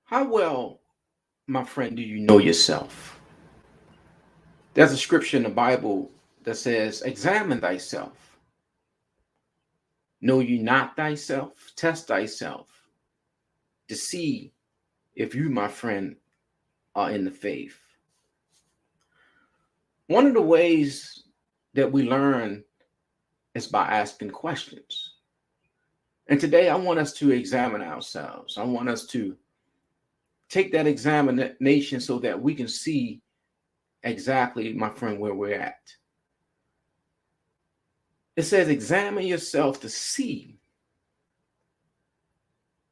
How well, my friend, do you know yourself? There's a scripture in the Bible that says, examine thyself. Know you not thyself? Test thyself to see if you, my friend, are in the faith. One of the ways that we learn is by asking questions. And today I want us to examine ourselves. I want us to take that examination so that we can see exactly, my friend, where we're at. It says, examine yourself to see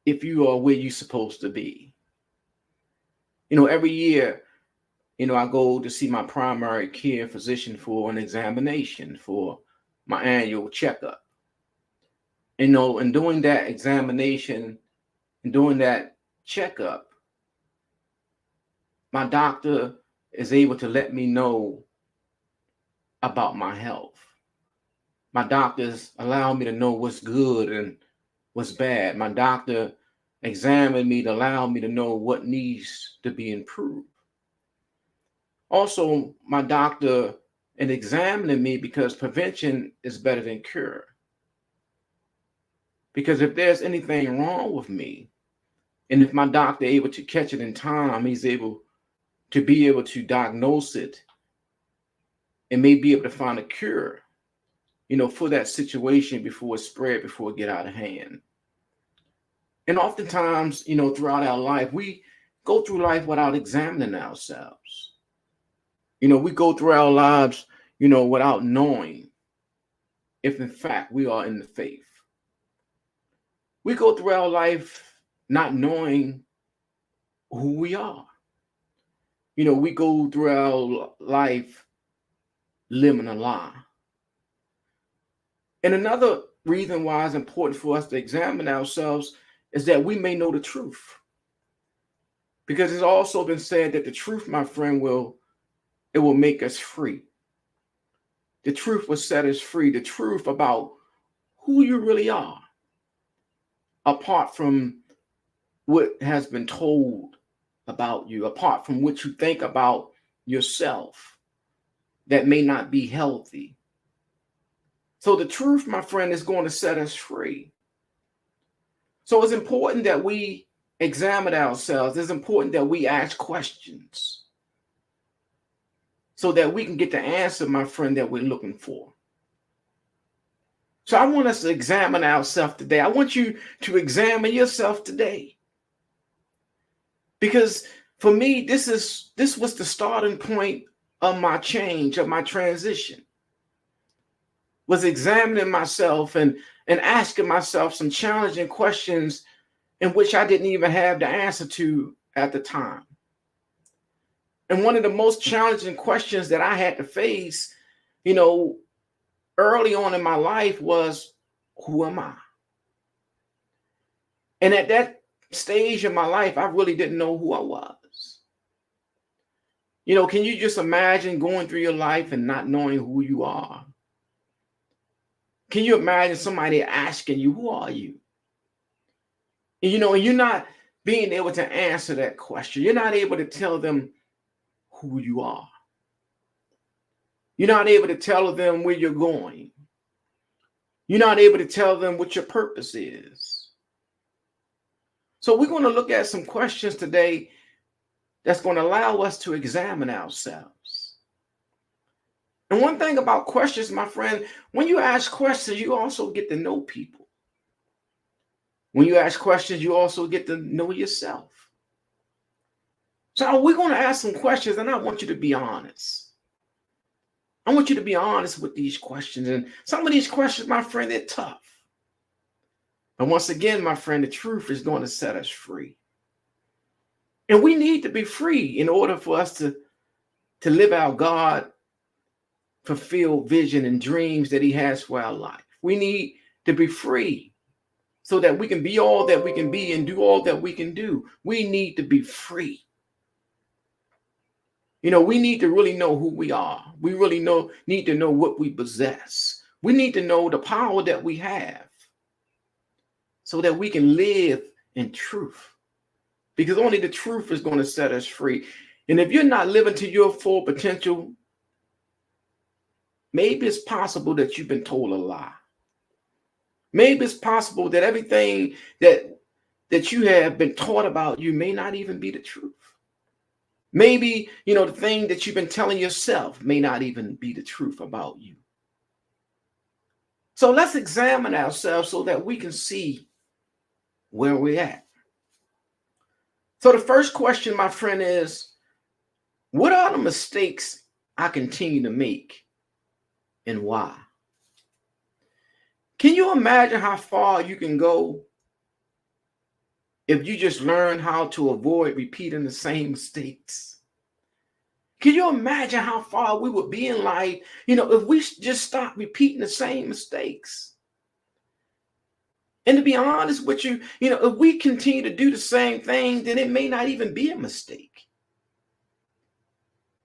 if you are where you're supposed to be. Every year, I go to see my primary care physician for an examination for my annual checkup. And doing that examination and doing that checkup, my doctor is able to let me know about my health. My doctors allow me to know what's good and what's bad. My doctor examined me to allow me to know what needs to be improved. Also, my doctor in examining me because prevention is better than cure. Because if there's anything wrong with me, and if my doctor able to catch it in time, he's able to diagnose it and may be able to find a cure, for that situation before it spread, before it get out of hand. And oftentimes, throughout our life, we go through life without examining ourselves. We go through our lives, without knowing if in fact we are in the faith. We go through our life not knowing who we are. We go through our life living a lie. And another reason why it's important for us to examine ourselves is that we may know the truth. Because it's also been said that the truth, my friend, will make us free. The truth will set us free. The truth about who you really are, apart from what has been told about you, apart from what you think about yourself that may not be healthy. So the truth, my friend, is going to set us free. So it's important that we examine ourselves. It's important that we ask questions so that we can get the answer, my friend, that we're looking for. So I want us to examine ourselves today. I want you to examine yourself today. Because for me, this was the starting point of my change, of my transition. Was examining myself and asking myself some challenging questions in which I didn't even have the answer to at the time. And one of the most challenging questions that I had to face, early on in my life was, who am I? And at that stage in my life, I really didn't know who I was. Can you just imagine going through your life and not knowing who you are? Can you imagine somebody asking you, who are you? And you're not being able to answer that question. You're not able to tell them who you are. You're not able to tell them where you're going. You're not able to tell them what your purpose is. So we're going to look at some questions today that's going to allow us to examine ourselves. And one thing about questions, my friend, when you ask questions, you also get to know people. When you ask questions, you also get to know yourself. So we're going to ask some questions, and I want you to be honest. I want you to be honest with these questions. And some of these questions, my friend, they're tough. And once again, my friend, the truth is going to set us free. And we need to be free in order for us to live our God-fulfilled vision and dreams that he has for our life. We need to be free so that we can be all that we can be and do all that we can do. We need to be free. We need to really know who we are. We really need to know what we possess. We need to know the power that we have so that we can live in truth, because only the truth is going to set us free. And if you're not living to your full potential, maybe it's possible that you've been told a lie. Maybe it's possible that everything that you have been taught about you may not even be the truth. Maybe, the thing that you've been telling yourself may not even be the truth about you. So let's examine ourselves so that we can see where we're at. So the first question, my friend, is, what are the mistakes I continue to make and why? Can you imagine how far you can go if you just learn how to avoid repeating the same mistakes? Can you imagine how far we would be in life, if we just stop repeating the same mistakes? And to be honest with you, if we continue to do the same thing, then it may not even be a mistake.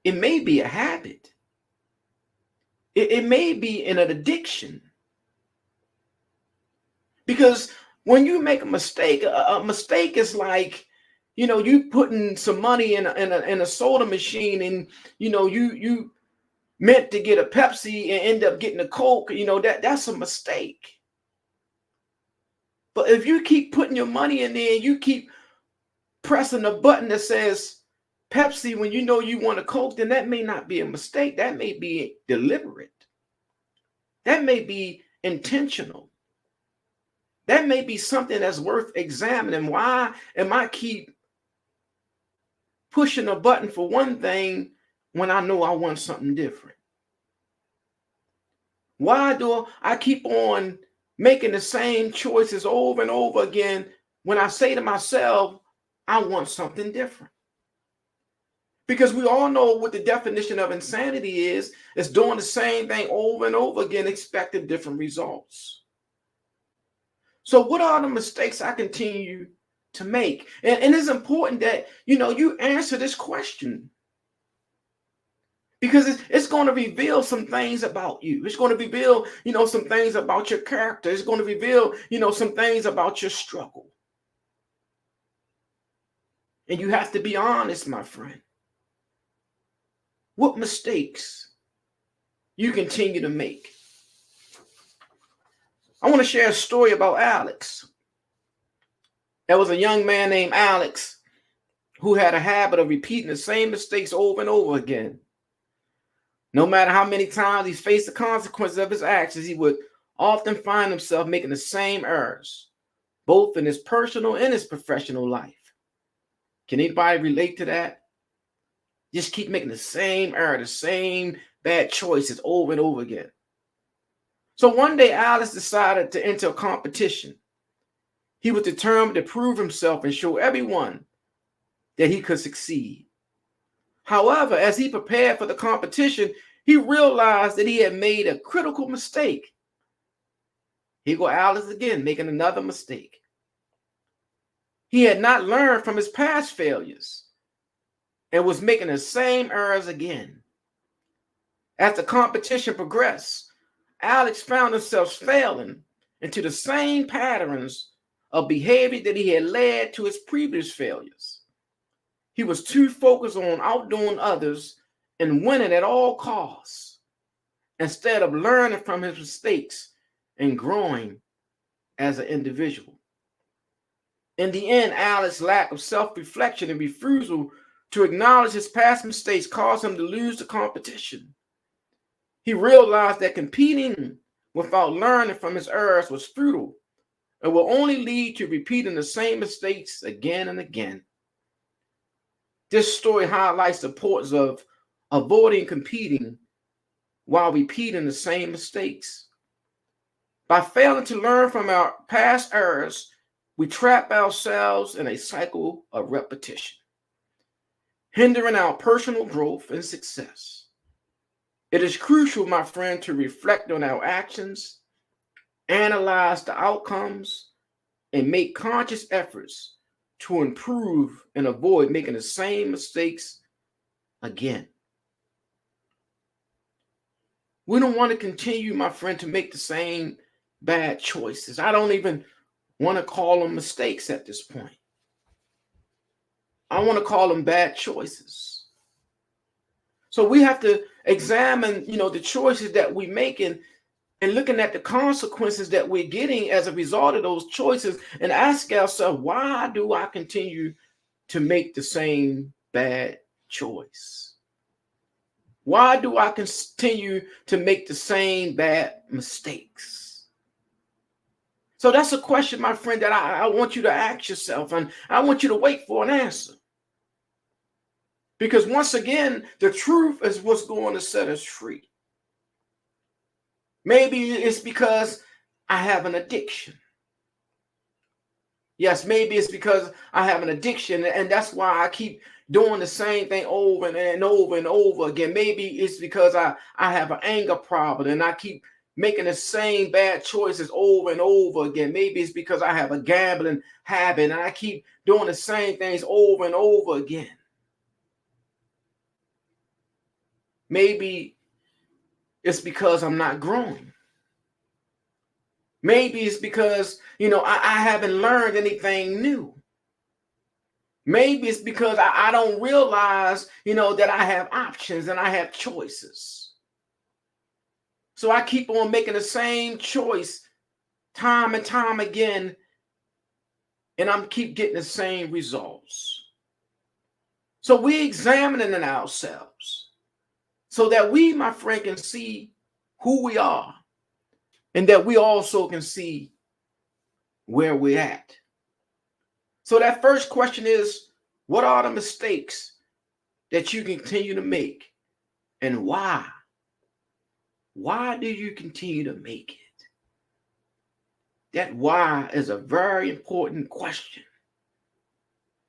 It may be a habit. It may be an addiction. Because when you make a mistake is like, you putting some money in a soda machine, and you meant to get a Pepsi and end up getting a Coke. That's a mistake. But if you keep putting your money in there and you keep pressing a button that says Pepsi when you know you want a Coke, then that may not be a mistake. That may be deliberate. That may be intentional. That may be something that's worth examining. Why am I keep pushing a button for one thing when I know I want something different? Why do I keep on making the same choices over and over again when I say to myself, I want something different? Because we all know what the definition of insanity is. It's doing the same thing over and over again, expecting different results. So what are the mistakes I continue to make? And it's important that, you answer this question, because it's going to reveal some things about you. It's going to reveal, some things about your character. It's going to reveal, some things about your struggle. And you have to be honest, my friend. What mistakes you continue to make? I want to share a story about Alex. There was a young man named Alex who had a habit of repeating the same mistakes over and over again. No matter how many times he faced the consequences of his actions, he would often find himself making the same errors, both in his personal and his professional life. Can anybody relate to that? Just keep making the same error, the same bad choices over and over again. So one day, Alex decided to enter a competition. He was determined to prove himself and show everyone that he could succeed. However, as he prepared for the competition, he realized that he had made a critical mistake. Here go Alex again, making another mistake. He had not learned from his past failures and was making the same errors again. As the competition progressed, Alex found himself failing into the same patterns of behavior that he had led to his previous failures. He was too focused on outdoing others and winning at all costs, instead of learning from his mistakes and growing as an individual. In the end, Alex's lack of self-reflection and refusal to acknowledge his past mistakes caused him to lose the competition. He realized that competing without learning from his errors was futile and will only lead to repeating the same mistakes again and again. This story highlights the importance of avoiding competing while repeating the same mistakes. By failing to learn from our past errors, we trap ourselves in a cycle of repetition, hindering our personal growth and success. It is crucial, my friend, to reflect on our actions, analyze the outcomes, and make conscious efforts to improve and avoid making the same mistakes again. We don't want to continue, my friend, to make the same bad choices. I don't even want to call them mistakes at this point. I want to call them bad choices. So we have to examine, the choices that we make and looking at the consequences that we're getting as a result of those choices and ask ourselves, why do I continue to make the same bad choice? Why do I continue to make the same bad mistakes? So that's a question, my friend, that I want you to ask yourself, and I want you to wait for an answer. Because once again, the truth is what's going to set us free. Maybe it's because I have an addiction. Yes, maybe it's because I have an addiction, and that's why I keep doing the same thing over and over and over again. Maybe it's because I have an anger problem and I keep making the same bad choices over and over again. Maybe it's because I have a gambling habit and I keep doing the same things over and over again. Maybe it's because I'm not growing. Maybe it's because, I haven't learned anything new. Maybe it's because I don't realize, that I have options and I have choices. So I keep on making the same choice time and time again, and I'm keep getting the same results. So we're examining ourselves so that we, my friend, can see who we are and that we also can see where we're at. So that first question is, what are the mistakes that you continue to make and why? Why do you continue to make it? That why is a very important question.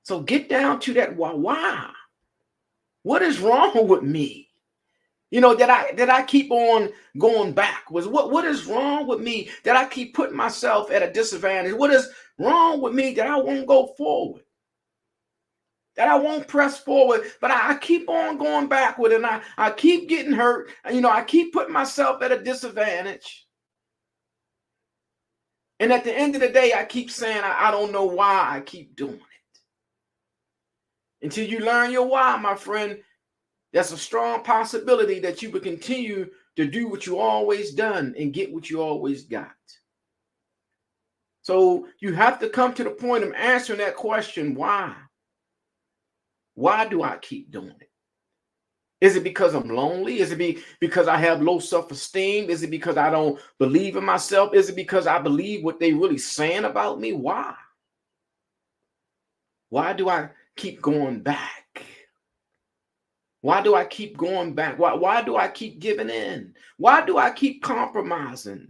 So get down to that why. Why? What is wrong with me? That I keep on going backwards. What is wrong with me that I keep putting myself at a disadvantage? What is wrong with me that I won't go forward? That I won't press forward, but I keep on going backward and I keep getting hurt. I keep putting myself at a disadvantage. And at the end of the day, I keep saying, I don't know why I keep doing it. Until you learn your why, my friend, there's a strong possibility that you will continue to do what you always done and get what you always got. So you have to come to the point of answering that question, why? Why do I keep doing it? Is it because I'm lonely? Is it because I have low self-esteem? Is it because I don't believe in myself? Is it because I believe what they really saying about me? Why? Why do I keep going back? Why do I keep going back? Why do I keep giving in? Why do I keep compromising?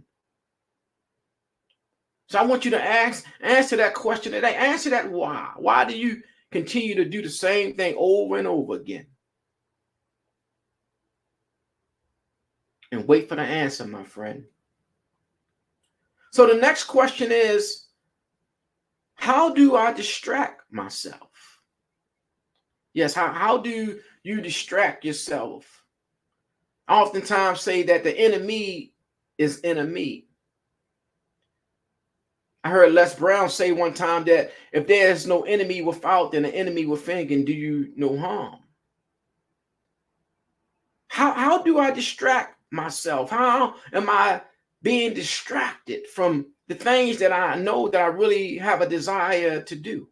So I want you to answer that question today. Answer that why. Why do you continue to do the same thing over and over again? And wait for the answer, my friend. So the next question is, how do I distract myself? Yes, how do you distract yourself? I oftentimes say that the enemy is enemy. I heard Les Brown say one time that if there's no enemy without, then the enemy within can do you no harm. How do I distract myself? How am I being distracted from the things that I know that I really have a desire to do?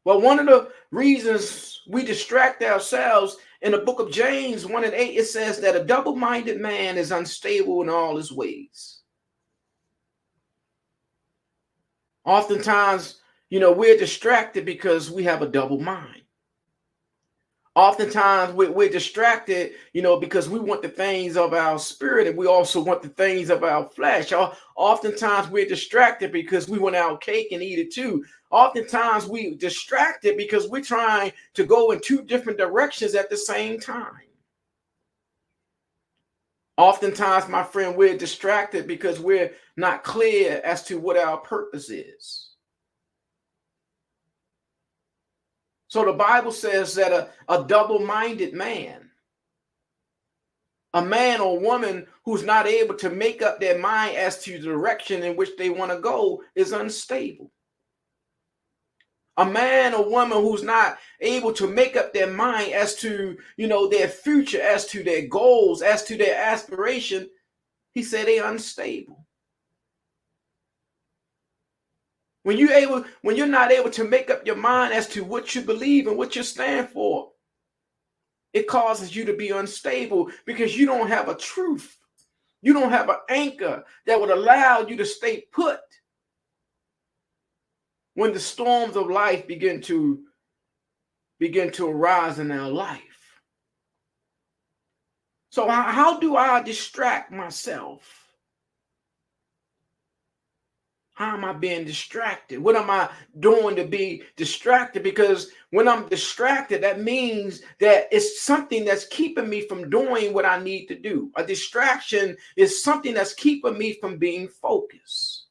Well, one of the reasons we distract ourselves in the book of James 1:8, it says that a double-minded man is unstable in all his ways. Oftentimes, we're distracted because we have a double mind. Oftentimes we're distracted, because we want the things of our spirit and we also want the things of our flesh. Oftentimes we're distracted because we want our cake and eat it too. Oftentimes we're distracted because we're trying to go in two different directions at the same time. Oftentimes, my friend, we're distracted because we're not clear as to what our purpose is. So the Bible says that a double-minded man, a man or woman who's not able to make up their mind as to the direction in which they want to go, is unstable. A man or woman who's not able to make up their mind as to, their future, as to their goals, as to their aspiration, he said they're unstable. When you're not able to make up your mind as to what you believe and what you stand for, it causes you to be unstable because you don't have a truth. You don't have an anchor that would allow you to stay put when the storms of life begin to arise in our life. So how do I distract myself? How am I being distracted? What am I doing to be distracted? Because when I'm distracted, that means that it's something that's keeping me from doing what I need to do. A distraction is something that's keeping me from being focused.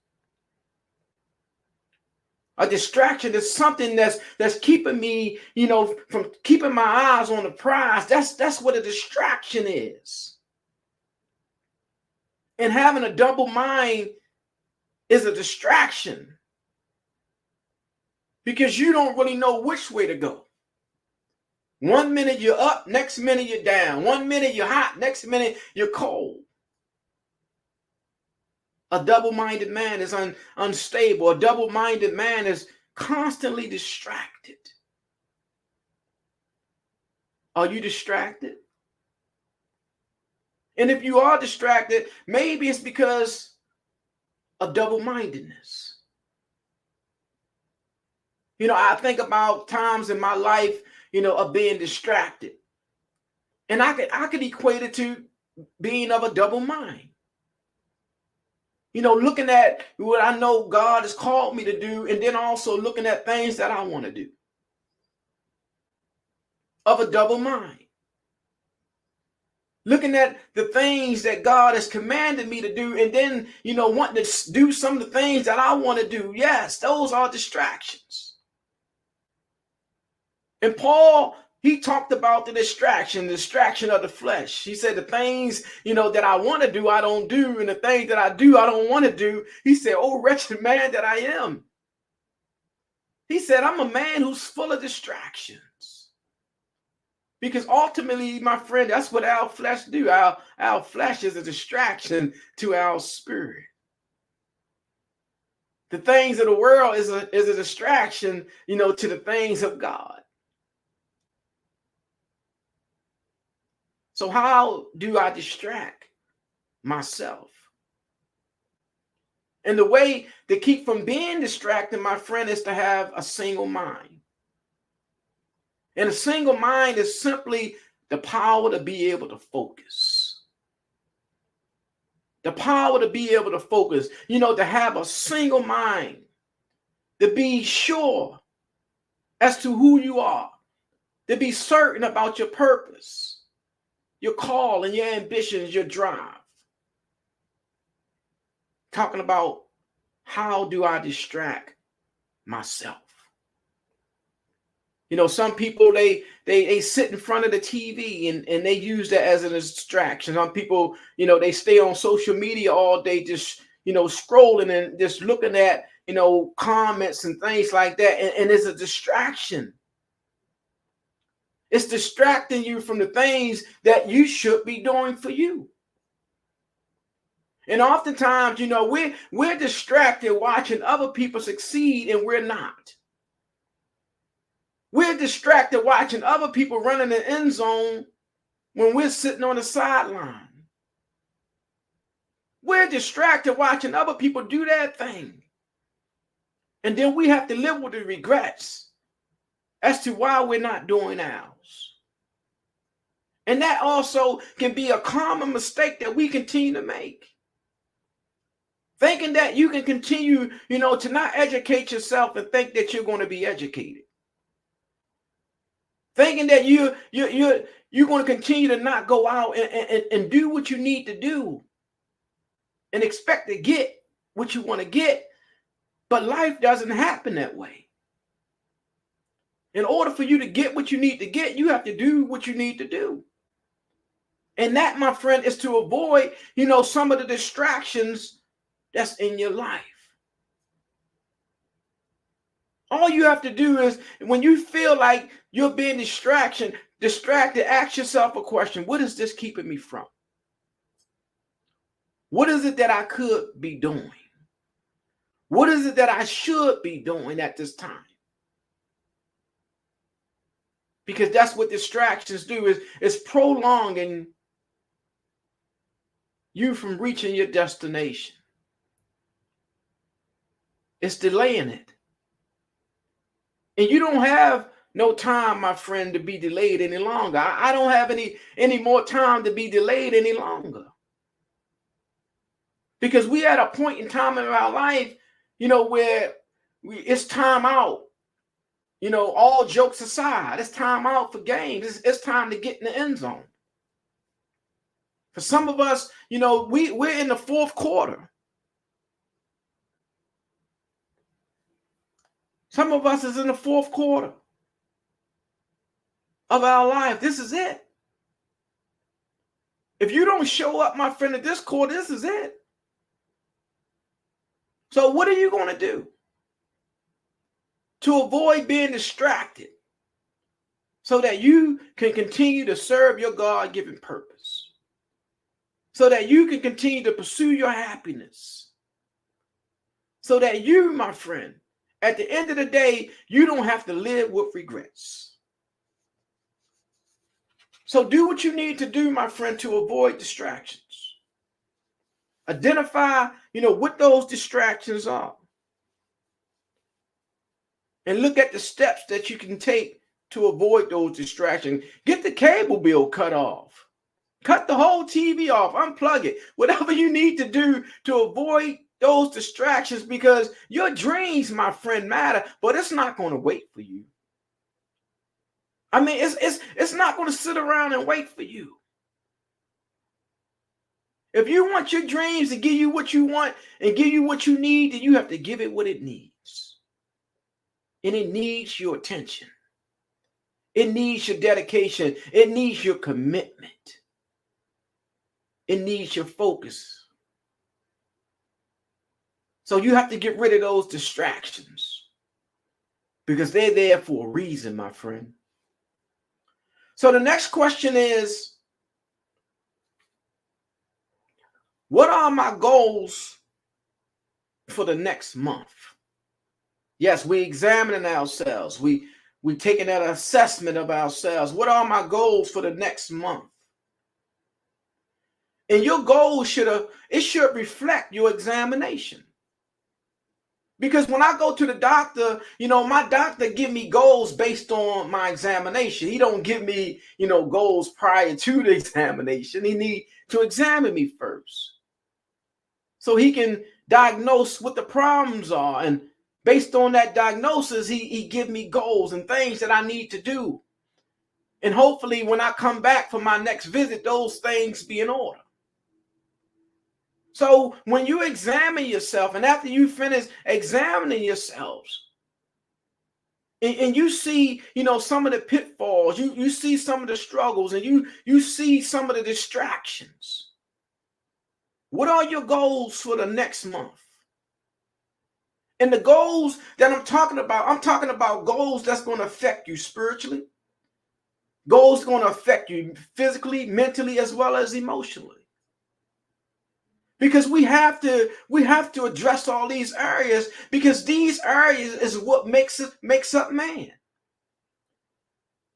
A distraction is something that's keeping me, from keeping my eyes on the prize. That's what a distraction is. And having a double mind is a distraction because you don't really know which way to go. One minute you're up, next minute you're down. One minute you're hot, next minute you're cold. A double-minded man is unstable. A double-minded man is constantly distracted. Are you distracted? And if you are distracted, maybe it's because of double-mindedness. I think about times in my life, of being distracted. And I could equate it to being of a double mind. Looking at what I know God has called me to do, and then also looking at things that I want to do. Of a double mind. Looking at the things that God has commanded me to do, and then, wanting to do some of the things that I want to do. Yes, those are distractions. And Paul, he talked about the distraction of the flesh. He said the things, that I want to do, I don't do. And the things that I do, I don't want to do. He said, oh, wretched man that I am. He said, I'm a man who's full of distractions. Because ultimately, my friend, that's what our flesh do. Our flesh is a distraction to our spirit. The things of the world is a distraction, to the things of God. So how do I distract myself? And the way to keep from being distracted, my friend, is to have a single mind. And a single mind is simply the power to be able to focus. The power to be able to focus, to have a single mind, to be sure as to who you are, to be certain about your purpose, your call and your ambitions, your drive. Talking about how do I distract myself? Some people, they sit in front of the TV and they use that as a distraction. Some people, they stay on social media all day, just, scrolling and just looking at, comments and things like that. And it's a distraction. It's distracting you from the things that you should be doing for you. And oftentimes, we're distracted watching other people succeed and we're not. We're distracted watching other people running the end zone when we're sitting on the sideline. We're distracted watching other people do their thing. And then we have to live with the regrets as to why we're not doing ours. And that also can be a common mistake that we continue to make. Thinking that you can continue, to not educate yourself and think that you're going to be educated. Thinking that you're going to continue to not go out and do what you need to do and expect to get what you want to get. But life doesn't happen that way. In order for you to get what you need to get, you have to do what you need to do. And that, my friend, is to avoid, some of the distractions that's in your life. All you have to do is when you feel like you're being distracted, ask yourself a question. What is this keeping me from? What is it that I could be doing? What is it that I should be doing at this time? Because that's what distractions do, is prolonging you from reaching your destination. It's delaying it. And you don't have no time, my friend, to be delayed any longer. I don't have any more time to be delayed any longer. Because we at a point in time in our life, where it's time out. All jokes aside, it's time out for games. It's time to get in the end zone. For some of us, we're in the fourth quarter. Some of us is in the fourth quarter of our life. This is it. If you don't show up, my friend, at this quarter, this is it. So what are you going to do to avoid being distracted so that you can continue to serve your God-given purpose, so that you can continue to pursue your happiness, so that you, my friend, at the end of the day, you don't have to live with regrets? So do what you need to do, my friend, to avoid distractions. Identify, what those distractions are. And look at the steps that you can take to avoid those distractions. Get the cable bill cut off. Cut the whole TV off. Unplug it. Whatever you need to do to avoid those distractions, because your dreams, my friend, matter, but it's not going to wait for you. I mean, it's not going to sit around and wait for you. If you want your dreams to give you what you want and give you what you need, then you have to give it what it needs. And it needs your attention. It needs your dedication. It needs your commitment. It needs your focus. So you have to get rid of those distractions, because they're there for a reason, my friend. So the next question is, what are my goals for the next month? Yes, we're examining ourselves. We're taking that assessment of ourselves. What are my goals for the next month? And your goals should reflect your examination. Because when I go to the doctor, my doctor give me goals based on my examination. He don't give me, goals prior to the examination. He need to examine me first, so he can diagnose what the problems are. And based on that diagnosis, he give me goals and things that I need to do. And hopefully when I come back for my next visit, those things be in order. So when you examine yourself, and after you finish examining yourselves, and you see, some of the pitfalls, you see some of the struggles, and you see some of the distractions. What are your goals for the next month? And the goals that I'm talking about goals that's going to affect you spiritually, goals going to affect you physically, mentally, as well as emotionally. Because we have to address all these areas, because these areas is what makes up man.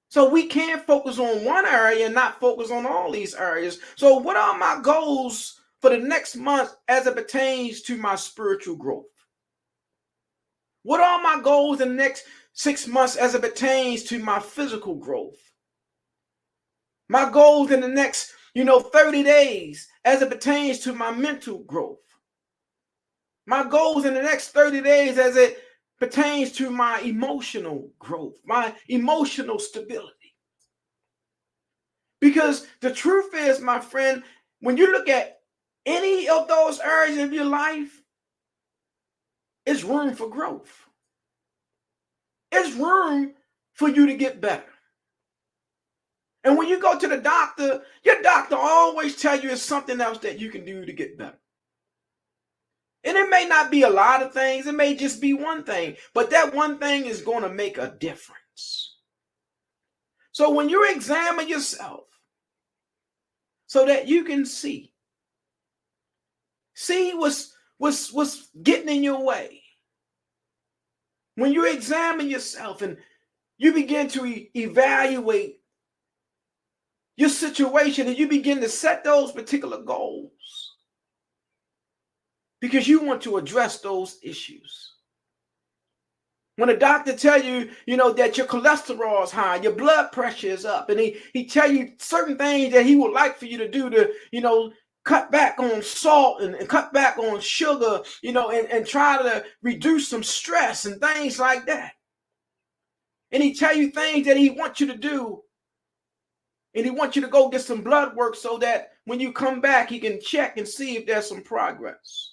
So we can't focus on one area and not focus on all these areas. So what are my goals for the next month as it pertains to my spiritual growth? What are my goals in the next 6 months as it pertains to my physical growth? My goals in the next 30 days as it pertains to my mental growth. My goals in the next 30 days as it pertains to my emotional growth, my emotional stability. Because the truth is, my friend, when you look at any of those areas of your life, it's room for growth. It's room for you to get better. And when you go to the doctor, your doctor always tell you it's something else that you can do to get better. And it may not be a lot of things. It may just be one thing. But that one thing is going to make a difference. So when you examine yourself so that you can see what's getting in your way. When you examine yourself and you begin to evaluate your situation and you begin to set those particular goals because you want to address those issues. When a doctor tell you, that your cholesterol is high, your blood pressure is up, and he tell you certain things that he would like for you to do to, cut back on salt and cut back on sugar, and try to reduce some stress and things like that. And he tell you things that he wants you to do. And he wants you to go get some blood work so that when you come back, he can check and see if there's some progress.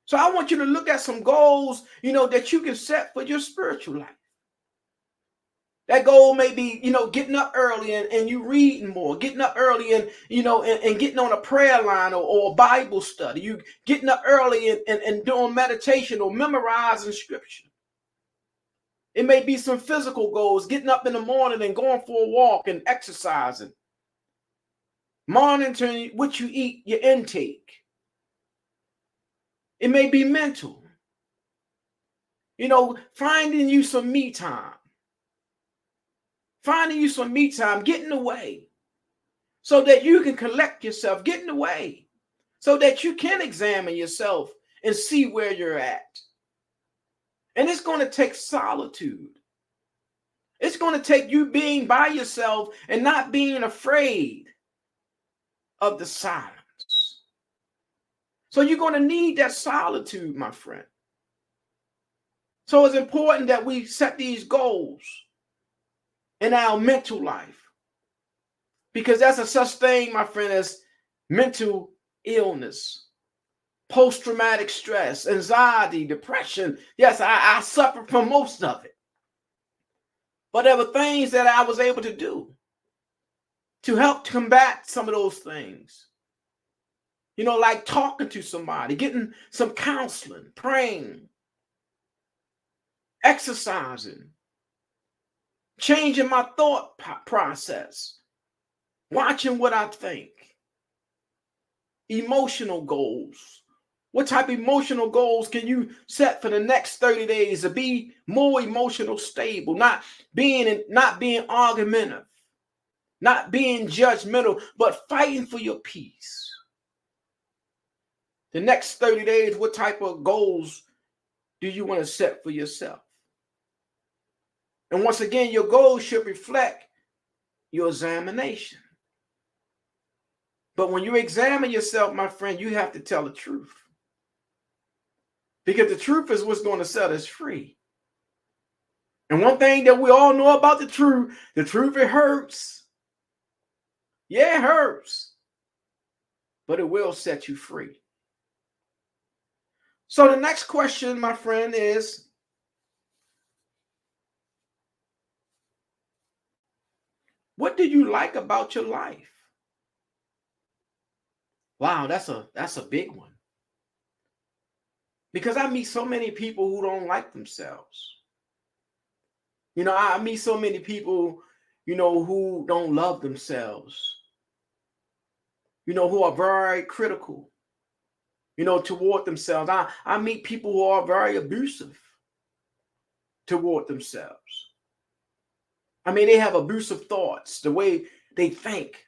So I want you to look at some goals, that you can set for your spiritual life. That goal may be, getting up early and you reading more, getting up early and, and getting on a prayer line or a Bible study. You getting up early and doing meditation or memorizing scripture. It may be some physical goals, getting up in the morning and going for a walk and exercising. Monitoring what you eat, your intake. It may be mental. Finding you some me time. Finding you some me time, getting away so that you can collect yourself, getting away so that you can examine yourself and see where you're at. And it's going to take solitude. It's going to take you being by yourself and not being afraid of the silence. So you're going to need that solitude, my friend. So it's important that we set these goals in our mental life, because that's a such thing, my friend, as mental illness, post-traumatic stress, anxiety, depression. Yes, I suffer from most of it. But there were things that I was able to do to help combat some of those things. Like talking to somebody, getting some counseling, praying, exercising, changing my thought process, watching what I think, emotional goals. What type of emotional goals can you set for the next 30 days to be more emotional stable, not being argumentative, not being judgmental, but fighting for your peace? The next 30 days, what type of goals do you want to set for yourself? And once again, your goals should reflect your examination. But when you examine yourself, my friend, you have to tell the truth. Because the truth is what's going to set us free. And one thing that we all know about the truth, it hurts. Yeah, it hurts. But it will set you free. So the next question, my friend, is, what do you like about your life? Wow, that's a big one. Because I meet so many people who don't like themselves. I meet so many people, who don't love themselves. Who are very critical, toward themselves. I meet people who are very abusive toward themselves. They have abusive thoughts, the way they think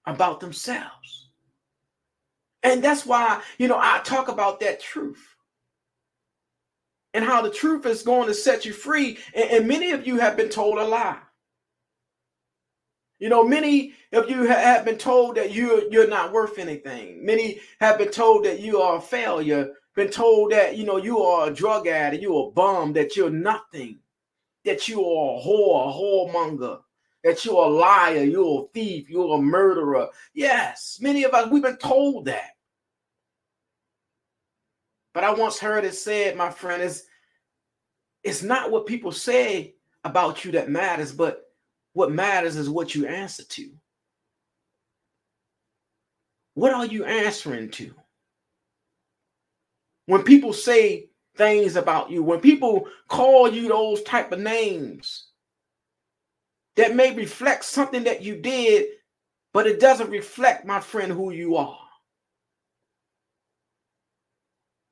about themselves. And that's why, I talk about that truth and how the truth is going to set you free. And many of you have been told a lie. Many of you have been told that you're not worth anything. Many have been told that you are a failure, been told that, you are a drug addict, you're a bum, that you're nothing, that you are a whoremonger, that you're a liar, you're a thief, you're a murderer. Yes, many of us, we've been told that. But I once heard it said, my friend, it's not what people say about you that matters, but what matters is what you answer to. What are you answering to? when people say things about you, when people call you those type of names that may reflect something that you did, but it doesn't reflect, my friend, who you are.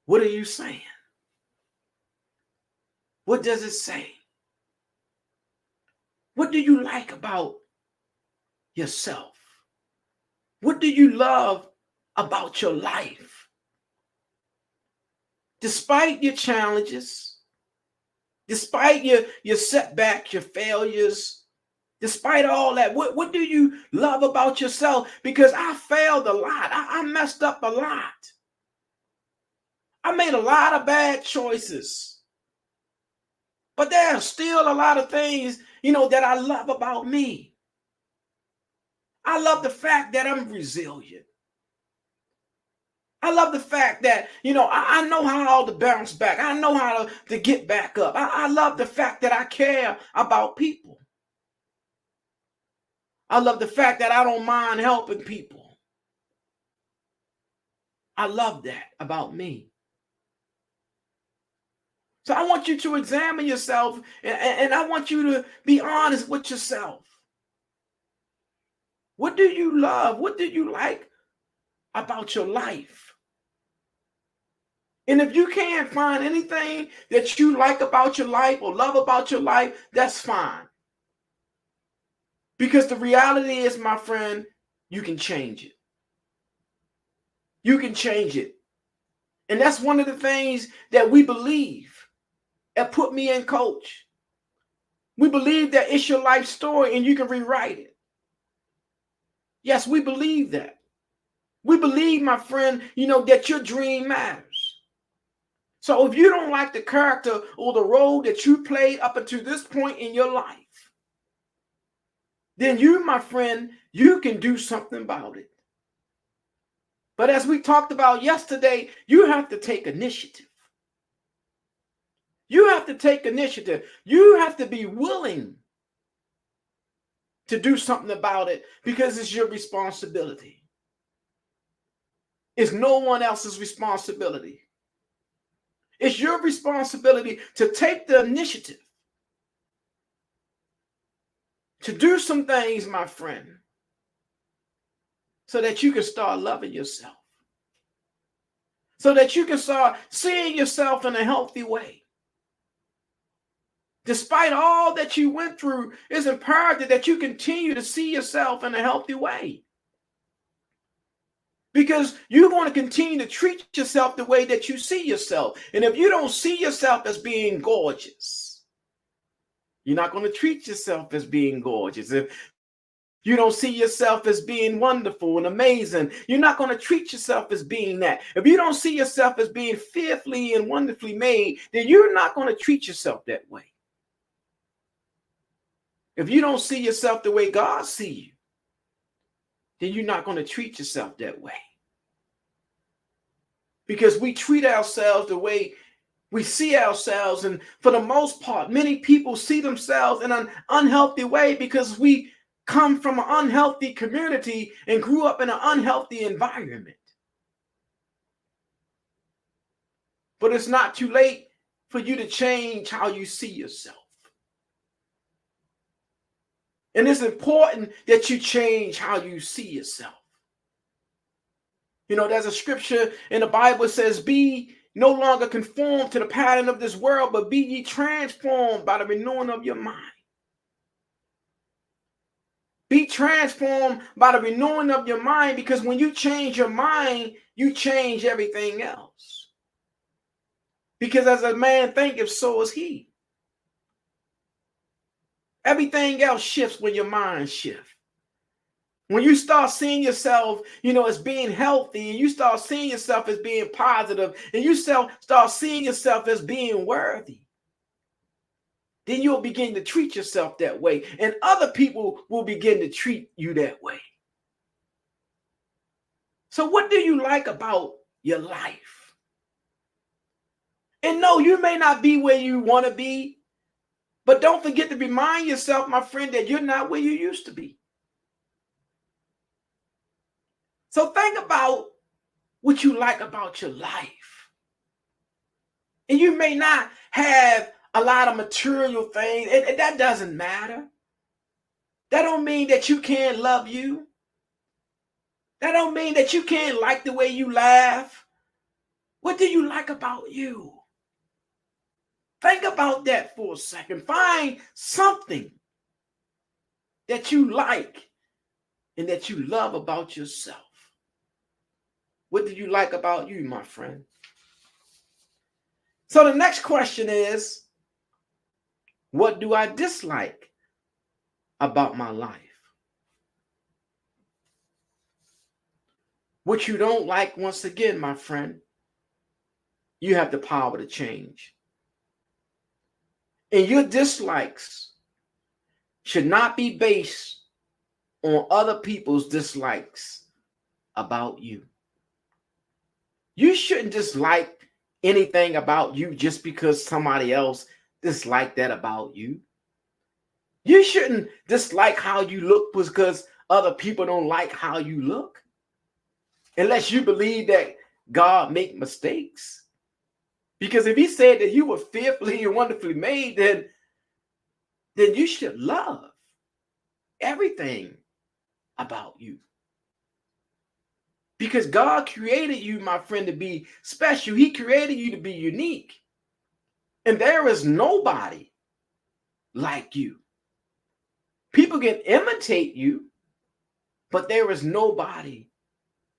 What are you saying? What does it say? What do you like about yourself? What do you love about your life? Despite your challenges, despite your setbacks, your failures, despite all that, what do you love about yourself? Because I failed a lot. I messed up a lot. I made a lot of bad choices. But there are still a lot of things, that I love about me. I love the fact that I'm resilient. I love the fact that, I know how to bounce back. I know how to get back up. I love the fact that I care about people. I love the fact that I don't mind helping people. I love that about me. So I want you to examine yourself, and I want you to be honest with yourself. What do you love? What do you like about your life? And if you can't find anything that you like about your life or love about your life, that's fine. Because the reality is, my friend, you can change it. You can change it. And that's one of the things that we believe at Put Me in Coach. We believe that it's your life story and you can rewrite it. Yes, we believe that. We believe, my friend, that your dream matters. So if you don't like the character or the role that you played up until this point in your life, then you, my friend, you can do something about it. But as we talked about yesterday, you have to take initiative. You have to take initiative. You have to be willing to do something about it because it's your responsibility. It's no one else's responsibility. It's your responsibility to take the initiative to do some things, my friend, so that you can start loving yourself, so that you can start seeing yourself in a healthy way. Despite all that you went through, it's imperative that you continue to see yourself in a healthy way. Because you're going to continue to treat yourself the way that you see yourself. And if you don't see yourself as being gorgeous, you're not going to treat yourself as being gorgeous. If you don't see yourself as being wonderful and amazing, you're not going to treat yourself as being that. If you don't see yourself as being fearfully and wonderfully made, then you're not going to treat yourself that way. If you don't see yourself the way God sees you, then you're not going to treat yourself that way. Because we treat ourselves the way we see ourselves. And for the most part, many people see themselves in an unhealthy way because we come from an unhealthy community and grew up in an unhealthy environment. But it's not too late for you to change how you see yourself. And it's important that you change how you see yourself. There's a scripture in the Bible that says, be no longer conformed to the pattern of this world, but be ye transformed by the renewing of your mind. Be transformed by the renewing of your mind, because when you change your mind, you change everything else. Because as a man thinketh, so is he. Everything else shifts when your mind shifts. When you start seeing yourself, as being healthy, and you start seeing yourself as being positive, and you start seeing yourself as being worthy, then you'll begin to treat yourself that way, and other people will begin to treat you that way. So what do you like about your life? And no, you may not be where you want to be, but don't forget to remind yourself, my friend, that you're not where you used to be. So think about what you like about your life. And you may not have a lot of material things, and that doesn't matter. That don't mean that you can't love you. That don't mean that you can't like the way you laugh. What do you like about you? Think about that for a second. Find something that you like and that you love about yourself. What do you like about you, my friend? So the next question is, what do I dislike about my life? What you don't like, once again, my friend, you have the power to change. And your dislikes should not be based on other people's dislikes about you. You shouldn't dislike anything about you just because somebody else disliked that about you. You shouldn't dislike how you look because other people don't like how you look. Unless you believe that God make mistakes. Because if he said that you were fearfully and wonderfully made, then you should love everything about you. Because God created you, my friend, to be special. He created you to be unique. And there is nobody like you. People can imitate you, but there is nobody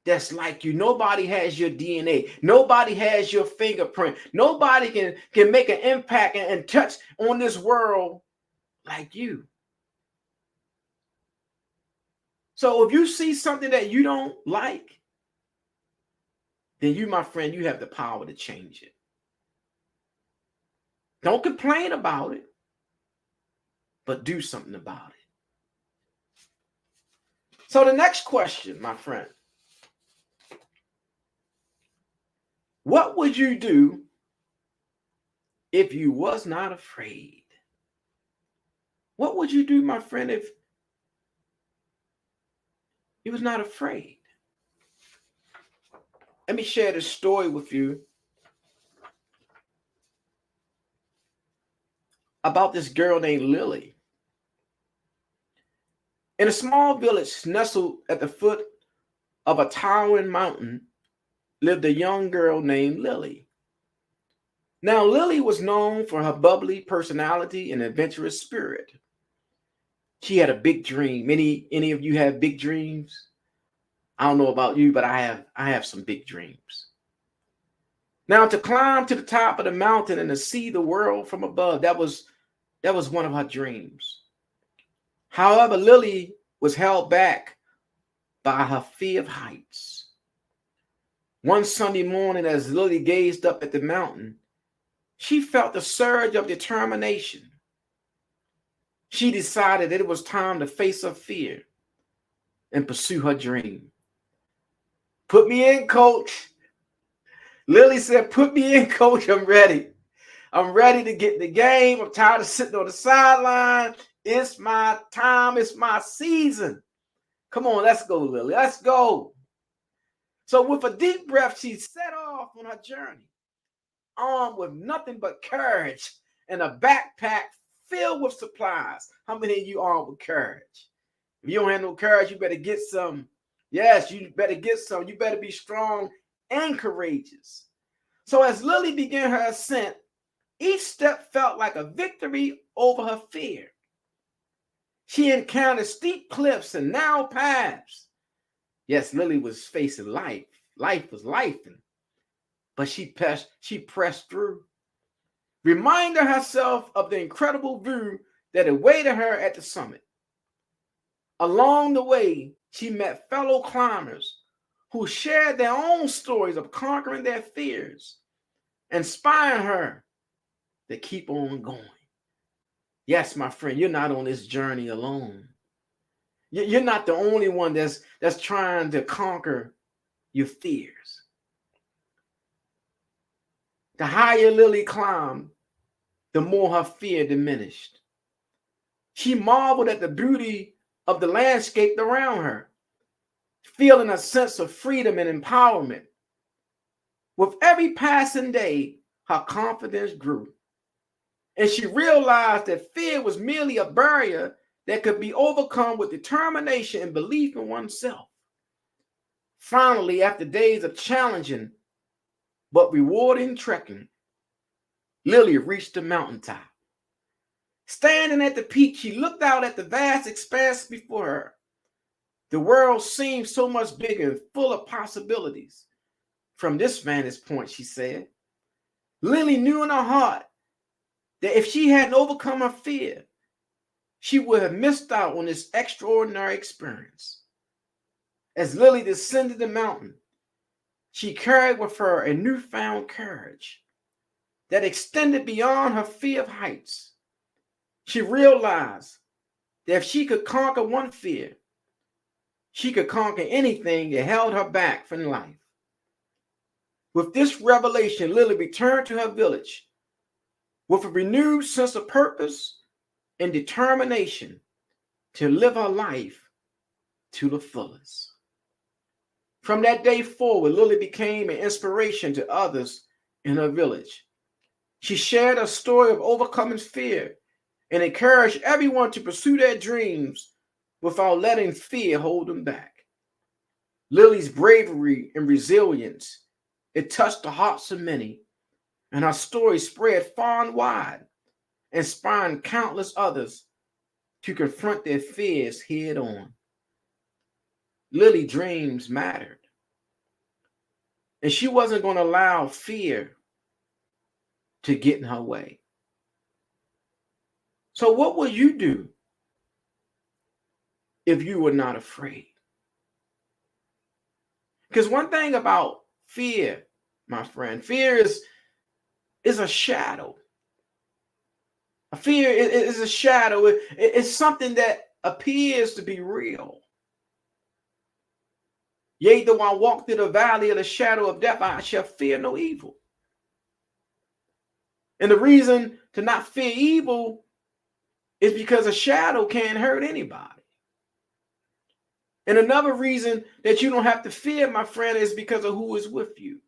that's like you. Nobody has your DNA. Nobody has your fingerprint. Nobody can make an impact and touch on this world like you. So if you see something that you don't like, then you, my friend, you have the power to change it. Don't complain about it, but do something about it. So the next question, my friend, what would you do if you was not afraid? What would you do, my friend, if you was not afraid? Let me share this story with you about this girl named Lily. In a small village nestled at the foot of a towering mountain lived a young girl named Lily. Now, Lily was known for her bubbly personality and adventurous spirit. She had a big dream. Any of you have big dreams? I don't know about you, but I have some big dreams. Now, to climb to the top of the mountain and to see the world from above, that was one of her dreams. However, Lily was held back by her fear of heights. One Sunday morning, as Lily gazed up at the mountain, she felt a surge of determination. She decided that it was time to face her fear and pursue her dream. Put me in, coach. Lily said, put me in, coach. I'm ready. I'm ready to get in the game. I'm tired of sitting on the sideline. It's my time. It's my season. Come on, let's go, Lily. Let's go. So with a deep breath, she set off on her journey, armed with nothing but courage and a backpack filled with supplies. How many of you are armed with courage? If you don't have no courage, you better get some. Yes, you better get some. You better be strong and courageous. So as Lily began her ascent, each step felt like a victory over her fear. She encountered steep cliffs and narrow paths. Yes, Lily was facing life. Life was life, but she pressed through, reminding herself of the incredible view that awaited her at the summit. Along the way, she met fellow climbers who shared their own stories of conquering their fears, inspiring her to keep on going. Yes, my friend, you're not on this journey alone. You're not the only one that's trying to conquer your fears. The higher Lily climbed, the more her fear diminished. She marveled at the beauty of the landscape around her, feeling a sense of freedom and empowerment. With every passing day, her confidence grew. And she realized that fear was merely a barrier that could be overcome with determination and belief in oneself. Finally, after days of challenging but rewarding trekking, Lily reached the mountaintop. Standing at the peak, she looked out at the vast expanse before her. The world seemed so much bigger and full of possibilities. From this vantage point, she said, Lily knew in her heart that if she hadn't overcome her fear, she would have missed out on this extraordinary experience. As Lily descended the mountain, she carried with her a newfound courage that extended beyond her fear of heights. She realized that if she could conquer one fear, she could conquer anything that held her back from life. With this revelation, Lily returned to her village with a renewed sense of purpose and determination to live her life to the fullest. From that day forward, Lily became an inspiration to others in her village. She shared a story of overcoming fear and encouraged everyone to pursue their dreams without letting fear hold them back. Lily's bravery and resilience, it touched the hearts of many, and her story spread far and wide, inspiring countless others to confront their fears head on. Lily's dreams mattered, and she wasn't going to allow fear to get in her way. So what would you do if you were not afraid? Because one thing about fear, my friend, fear is a shadow. A fear is a shadow. It's something that appears to be real. Yea, though I walk through the valley of the shadow of death, I shall fear no evil. And the reason to not fear evil is because a shadow can't hurt anybody. And another reason that you don't have to fear, my friend, is because of who is with you.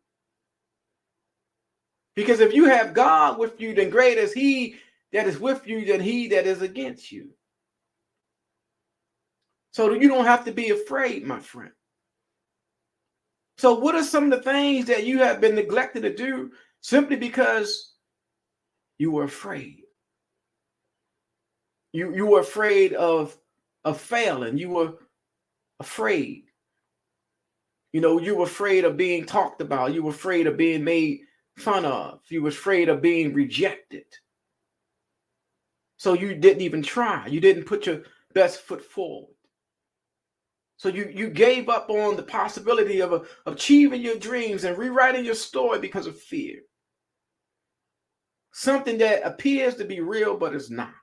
Because if you have God with you, then greater is he that is with you than he that is against you. So you don't have to be afraid, my friend. So what are some of the things that you have been neglected to do simply because you were afraid? You were afraid of failing. You were afraid. You were afraid of being talked about. You were afraid of being made fun of. You were afraid of being rejected. So you didn't even try. You didn't put your best foot forward. So you gave up on the possibility of achieving your dreams and rewriting your story because of fear. Something that appears to be real, but is not.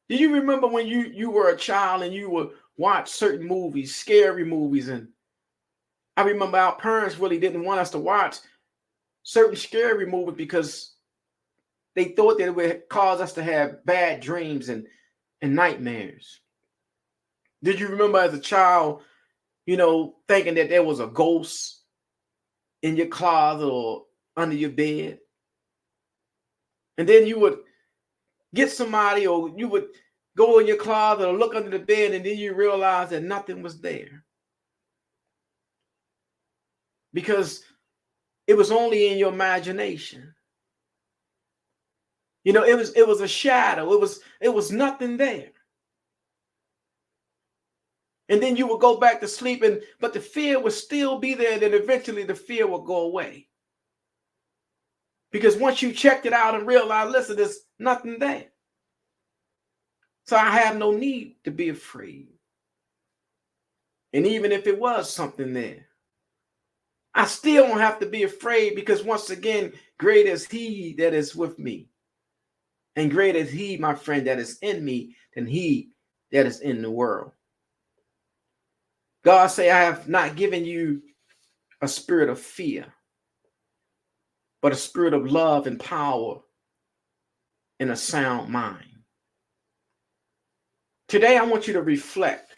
Do you remember when you were a child and you would watch certain movies, scary movies? And I remember our parents really didn't want us to watch certain scary movies because they thought that it would cause us to have bad dreams and nightmares. Did you remember as a child, thinking that there was a ghost in your closet or under your bed? And then you would get somebody, or you would go in your closet or look under the bed, and then you realize that nothing was there. Because it was only in your imagination. It was a shadow. It was nothing there. And then you would go back to sleep, but the fear would still be there, and then eventually the fear will go away. Because once you checked it out and realized, listen, there's nothing there. So I have no need to be afraid. And even if it was something there, I still don't have to be afraid, because once again, great is he that is with me. And great is he, my friend, that is in me than he that is in the world. God say, I have not given you a spirit of fear, but a spirit of love and power and a sound mind. Today, I want you to reflect.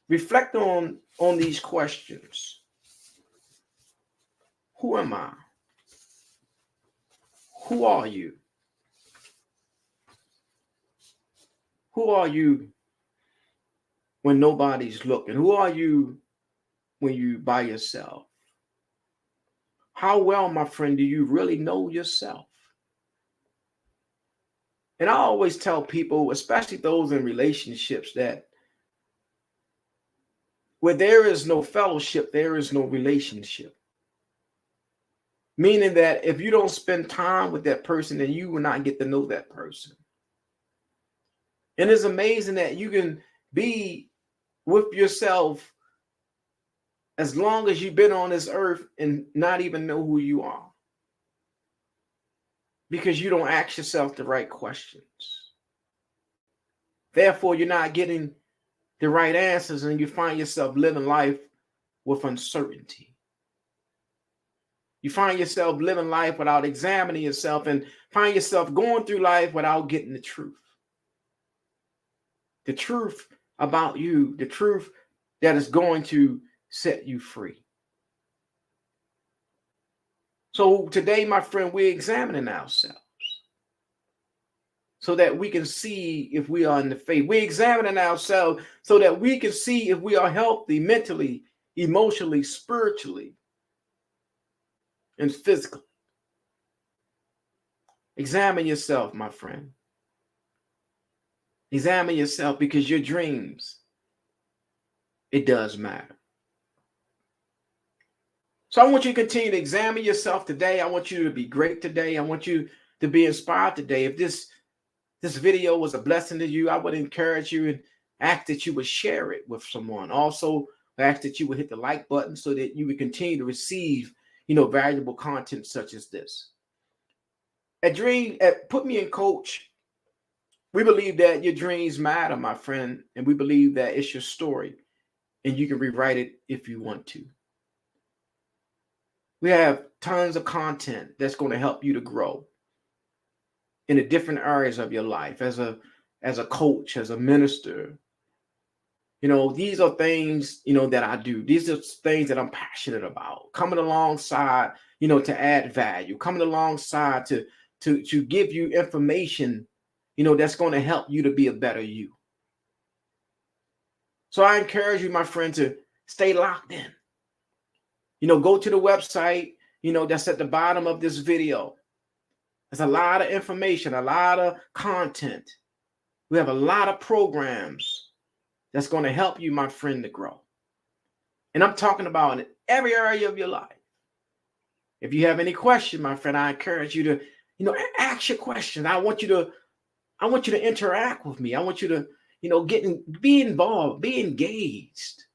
Reflect on these questions. Who am I? Who are you? Who are you when nobody's looking? Who are you when you by yourself? How well, my friend, do you really know yourself? And I always tell people, especially those in relationships, that where there is no fellowship, there is no relationship. Meaning that if you don't spend time with that person, then you will not get to know that person. And it's amazing that you can be with yourself as long as you've been on this earth and not even know who you are. Because you don't ask yourself the right questions. Therefore, you're not getting the right answers and you find yourself living life with uncertainty. You find yourself living life without examining yourself and find yourself going through life without getting the truth. The truth about you, the truth that is going to set you free. So today, my friend, we're examining ourselves so that we can see if we are in the faith. We're examining ourselves so that we can see if we are healthy mentally, emotionally, spiritually, and physically. Examine yourself, my friend. Examine yourself because your dreams, it does matter. So I want you to continue to examine yourself today. I want you to be great today. I want you to be inspired today. If this video was a blessing to you, I would encourage you and ask that you would share it with someone. Also, I ask that you would hit the like button so that you would continue to receive, valuable content such as this. At Put Me in Coach, we believe that your dreams matter, my friend, and we believe that it's your story and you can rewrite it if you want to. We have tons of content that's going to help you to grow in the different areas of your life as a coach, as a minister. These are things, that I do. These are things that I'm passionate about. Coming alongside, to add value, coming alongside to give you information, that's going to help you to be a better you. So I encourage you, my friend, to stay locked in. Go to the website, that's at the bottom of this video. There's a lot of information, a lot of content. We have a lot of programs that's going to help you, my friend, to grow. And I'm talking about in every area of your life. If you have any question, my friend, I encourage you to, ask your questions. I want you to interact with me. I want you to, be involved, be engaged.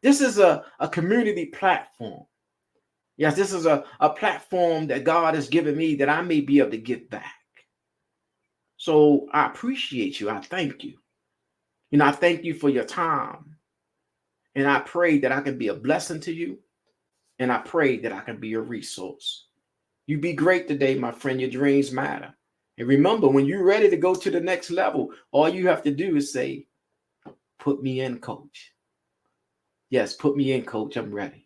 This is a community platform. Yes, this is a platform that God has given me that I may be able to give back. So I appreciate you. I thank you. I thank you for your time. And I pray that I can be a blessing to you. And I pray that I can be a resource. You be great today, my friend. Your dreams matter. And remember, when you're ready to go to the next level, all you have to do is say, put me in, coach. Yes, put me in, coach. I'm ready.